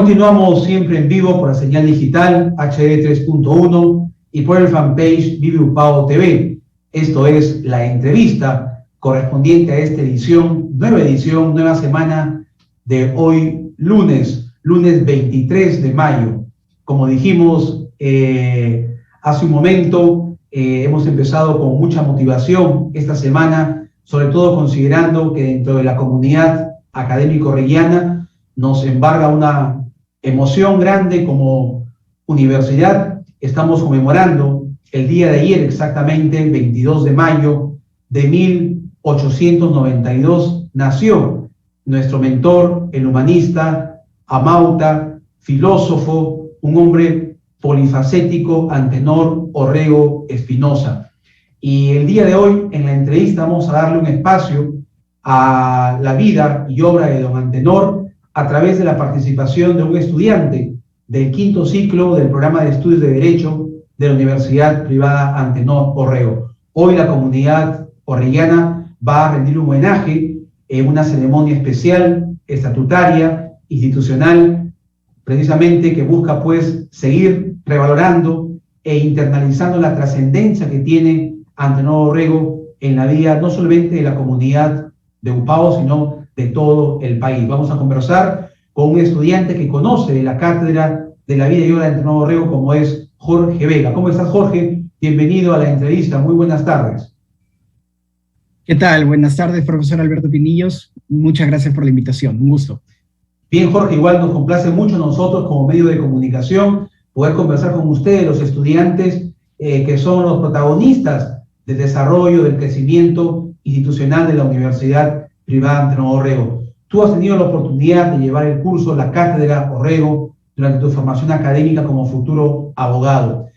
Continuamos siempre en vivo por la señal digital HD 3.1 y por el fanpage Vive Upao TV. Esto es la entrevista correspondiente a esta edición, nueva semana de hoy lunes 23 de mayo. Como dijimos hace un momento, hemos empezado con mucha motivación esta semana, sobre todo considerando que dentro de la comunidad académico-reguiana nos embarga una emoción grande como universidad. Estamos conmemorando el día de ayer, exactamente el 22 de mayo de 1892, nació nuestro mentor, el humanista, amauta, filósofo, un hombre polifacético, Antenor Orrego Espinosa. Y el día de hoy, en la entrevista, vamos a darle un espacio a la vida y obra de don Antenor a través de la participación de un estudiante del quinto ciclo del programa de estudios de Derecho de la Universidad Privada Antenor Orrego. Hoy la comunidad orreguiana va a rendir un homenaje en una ceremonia especial, estatutaria, institucional, precisamente que busca pues seguir revalorando e internalizando la trascendencia que tiene Antenor Orrego en la vida no solamente de la comunidad de Upao, sino de todo el país. Vamos a conversar con un estudiante que conoce de la cátedra de la vida y obra de Antenor Orrego, como es Jorge Vega. ¿Cómo estás, Jorge? Bienvenido a la entrevista. Muy buenas tardes. ¿Qué tal? Buenas tardes, profesor Alberto Pinillos. Muchas gracias por la invitación. Un gusto. Bien, Jorge, igual nos complace mucho a nosotros como medio de comunicación poder conversar con ustedes, los estudiantes que son los protagonistas del desarrollo, del crecimiento institucional de la Universidad Privada Antenor Orrego. Tú has tenido la oportunidad de llevar el curso La Cátedra Orrego durante tu formación académica como futuro abogado.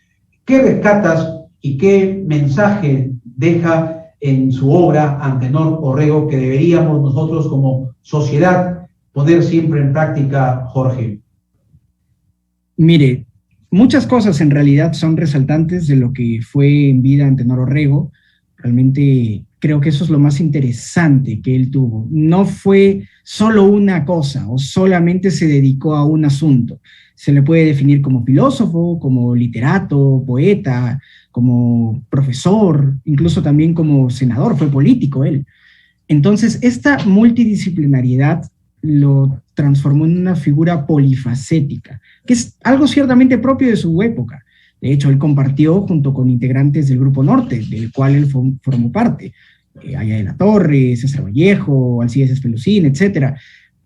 ¿Qué rescatas y qué mensaje deja en su obra Antenor Orrego que deberíamos nosotros como sociedad poner siempre en práctica, Jorge? Mire, muchas cosas en realidad son resaltantes de lo que fue en vida Antenor Orrego. Realmente creo que eso es lo más interesante que él tuvo. No fue solo una cosa o solamente se dedicó a un asunto. Se le puede definir como filósofo, como literato, poeta, como profesor, incluso también como senador, fue político él. Entonces, esta multidisciplinariedad lo transformó en una figura polifacética, que es algo ciertamente propio de su época. De hecho, él compartió junto con integrantes del Grupo Norte, del cual él formó parte, Aya de la Torre, César Vallejo, Alcides Espelucín, etc.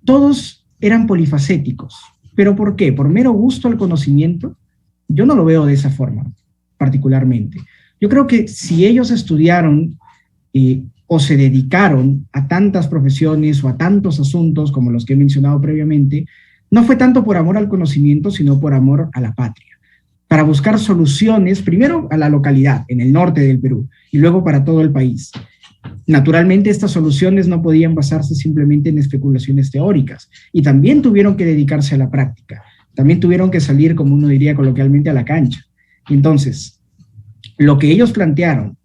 Todos eran polifacéticos. ¿Pero por qué? ¿Por mero gusto al conocimiento? Yo no lo veo de esa forma, particularmente. Yo creo que si ellos estudiaron o se dedicaron a tantas profesiones o a tantos asuntos como los que he mencionado previamente, no fue tanto por amor al conocimiento, sino por amor a la patria, para buscar soluciones, primero a la localidad, en el norte del Perú, y luego para todo el país. Naturalmente, estas soluciones no podían basarse simplemente en especulaciones teóricas, y también tuvieron que dedicarse a la práctica, también tuvieron que salir, como uno diría coloquialmente, a la cancha. Entonces, lo que ellos plantearon,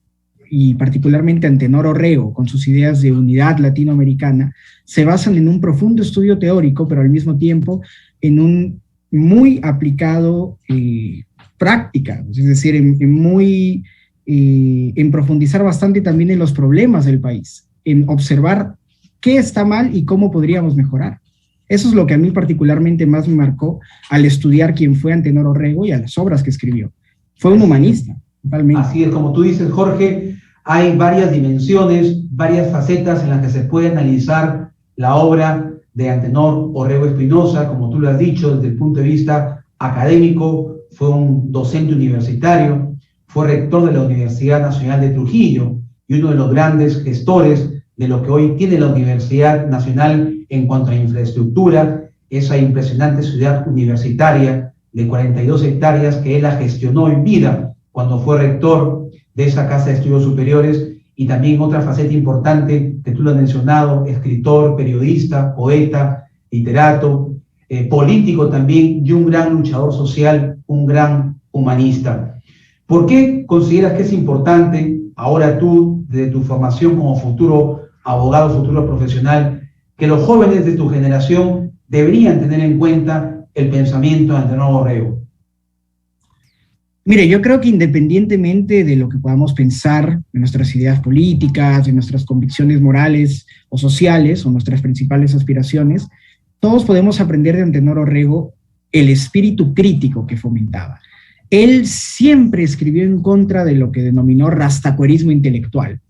y particularmente Antenor Orrego, con sus ideas de unidad latinoamericana, se basan en un profundo estudio teórico, pero al mismo tiempo en un muy aplicado práctica, es decir, en profundizar bastante también en los problemas del país, en observar qué está mal y cómo podríamos mejorar. Eso es lo que a mí particularmente más me marcó al estudiar quién fue Antenor Orrego y a las obras que escribió. Fue un humanista, totalmente. Así es, como tú dices, Jorge, hay varias dimensiones, varias facetas en las que se puede analizar la obra de Antenor Orrego Espinosa, como tú lo has dicho, desde el punto de vista académico. Fue un docente universitario, fue rector de la Universidad Nacional de Trujillo y uno de los grandes gestores de lo que hoy tiene la Universidad Nacional en cuanto a infraestructura, esa impresionante ciudad universitaria de 42 hectáreas que él la gestionó en vida cuando fue rector de esa Casa de Estudios Superiores, y también otra faceta importante que tú lo has mencionado, escritor, periodista, poeta, literato, político también, y un gran luchador social, un gran humanista. ¿Por qué consideras que es importante, ahora tú, desde tu formación como futuro abogado, futuro profesional, que los jóvenes de tu generación deberían tener en cuenta el pensamiento de Antenor Orrego? Mire, yo creo que independientemente de lo que podamos pensar, de nuestras ideas políticas, de nuestras convicciones morales o sociales, o nuestras principales aspiraciones, todos podemos aprender de Antenor Orrego el espíritu crítico que fomentaba. Él siempre escribió en contra de lo que denominó rastacuerismo intelectual.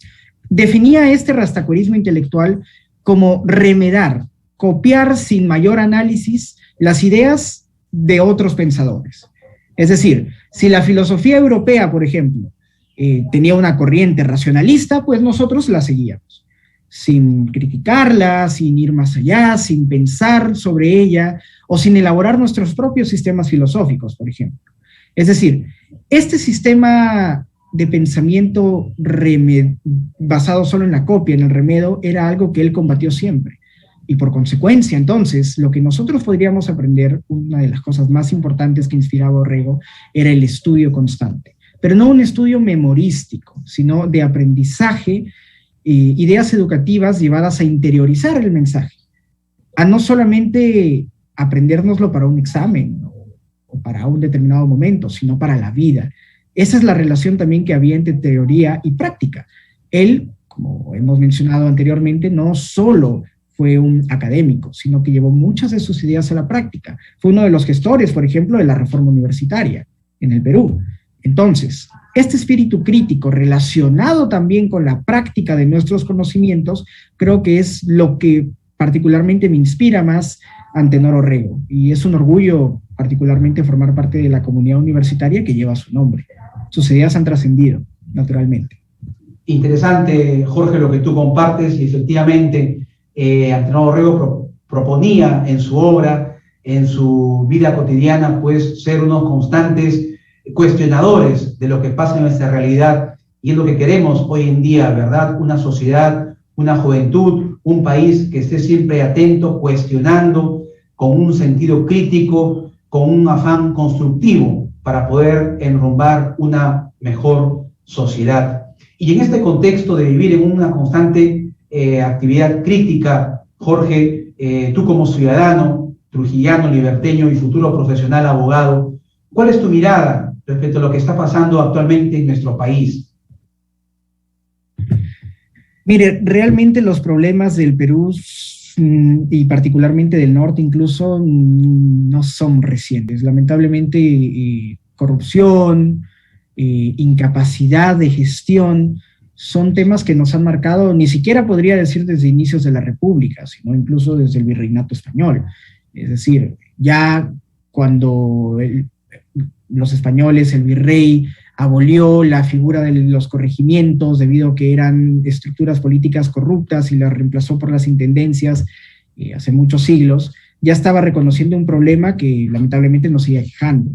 Definía este rastacuerismo intelectual como remedar, copiar sin mayor análisis las ideas de otros pensadores. Es decir, si la filosofía europea, por ejemplo, tenía una corriente racionalista, pues nosotros la seguíamos, sin criticarla, sin ir más allá, sin pensar sobre ella, o sin elaborar nuestros propios sistemas filosóficos, por ejemplo. Es decir, este sistema de pensamiento basado solo en la copia, en el remedo, era algo que él combatió siempre. Y por consecuencia, entonces, lo que nosotros podríamos aprender, una de las cosas más importantes que inspiraba a Orrego, era el estudio constante. Pero no un estudio memorístico, sino de aprendizaje, ideas educativas llevadas a interiorizar el mensaje, a no solamente aprendérnoslo para un examen, ¿no?, o para un determinado momento, sino para la vida. Esa es la relación también que había entre teoría y práctica. Él, como hemos mencionado anteriormente, no solo fue un académico, sino que llevó muchas de sus ideas a la práctica. Fue uno de los gestores, por ejemplo, de la reforma universitaria en el Perú. Entonces, este espíritu crítico relacionado también con la práctica de nuestros conocimientos, creo que es lo que particularmente me inspira más a Antenor Orrego, y es un orgullo particularmente formar parte de la comunidad universitaria que lleva su nombre. Sus ideas han trascendido, naturalmente. Interesante, Jorge, lo que tú compartes, y efectivamente Antenor Orrego proponía en su obra, en su vida cotidiana, pues ser unos constantes cuestionadores de lo que pasa en nuestra realidad, y es lo que queremos hoy en día, ¿verdad? Una sociedad, una juventud, un país que esté siempre atento, cuestionando, con un sentido crítico, con un afán constructivo para poder enrumbar una mejor sociedad. Y en este contexto de vivir en una constante actividad crítica, Jorge, tú como ciudadano, trujillano, liberteño y futuro profesional abogado, ¿cuál es tu mirada respecto a lo que está pasando actualmente en nuestro país? Mire, realmente los problemas del Perú y particularmente del norte incluso no son recientes. Lamentablemente corrupción, incapacidad de gestión son temas que nos han marcado, ni siquiera podría decir desde inicios de la República, sino incluso desde el virreinato español. Es decir, ya cuando los españoles, el virrey, abolió la figura de los corregimientos debido a que eran estructuras políticas corruptas y las reemplazó por las intendencias hace muchos siglos, ya estaba reconociendo un problema que lamentablemente nos sigue aquejando.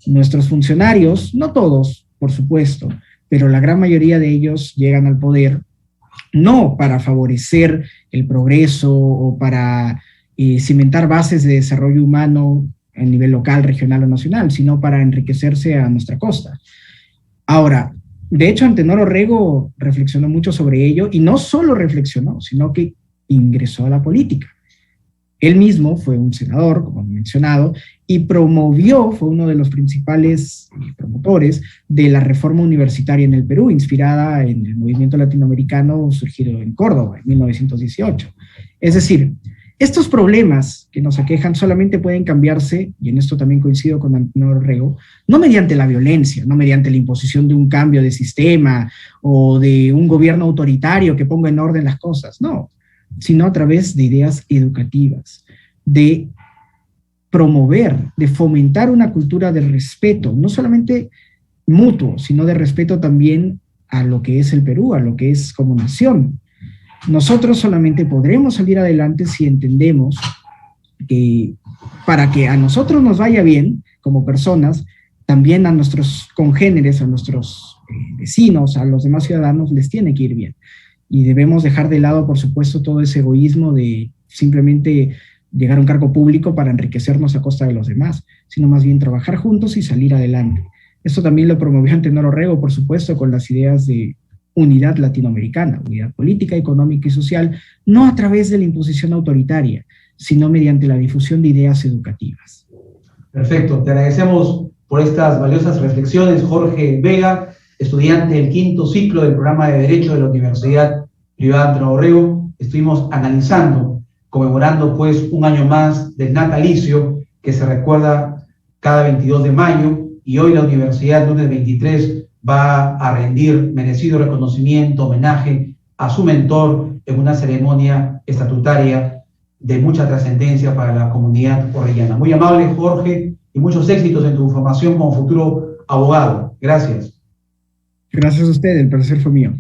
Nuestros funcionarios, no todos, por supuesto, pero la gran mayoría de ellos llegan al poder no para favorecer el progreso o para cimentar bases de desarrollo humano a nivel local, regional o nacional, sino para enriquecerse a nuestra costa. Ahora, de hecho, Antenor Orrego reflexionó mucho sobre ello, y no solo reflexionó, sino que ingresó a la política. Él mismo fue un senador, como he mencionado, y fue uno de los principales promotores de la reforma universitaria en el Perú, inspirada en el movimiento latinoamericano surgido en Córdoba en 1918. Es decir, estos problemas que nos aquejan solamente pueden cambiarse, y en esto también coincido con Antenor Orrego, no mediante la violencia, no mediante la imposición de un cambio de sistema o de un gobierno autoritario que ponga en orden las cosas, no, sino a través de ideas educativas, de promover, de fomentar una cultura de respeto, no solamente mutuo, sino de respeto también a lo que es el Perú, a lo que es como nación. Nosotros solamente podremos salir adelante si entendemos que para que a nosotros nos vaya bien como personas, también a nuestros congéneres, a nuestros vecinos, a los demás ciudadanos les tiene que ir bien. Y debemos dejar de lado, por supuesto, todo ese egoísmo de simplemente llegar a un cargo público para enriquecernos a costa de los demás, sino más bien trabajar juntos y salir adelante. Esto también lo promovió Antenor Orrego, por supuesto, con las ideas de unidad latinoamericana, unidad política, económica y social, no a través de la imposición autoritaria, sino mediante la difusión de ideas educativas. Perfecto, te agradecemos por estas valiosas reflexiones, Jorge Vega, estudiante del 5º ciclo del programa de Derecho de la Universidad Privada Antenor Orrego. Estuvimos analizando, conmemorando pues un año más del natalicio que se recuerda cada 22 de mayo, y hoy la universidad, lunes 23, va a rendir merecido reconocimiento, homenaje a su mentor en una ceremonia estatutaria de mucha trascendencia para la comunidad orellana. Muy amable, Jorge, y muchos éxitos en tu formación como futuro abogado. Gracias. Gracias a usted, el placer fue mío.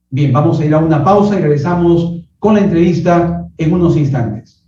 Bien, vamos a ir a una pausa y regresamos con la entrevista en unos instantes.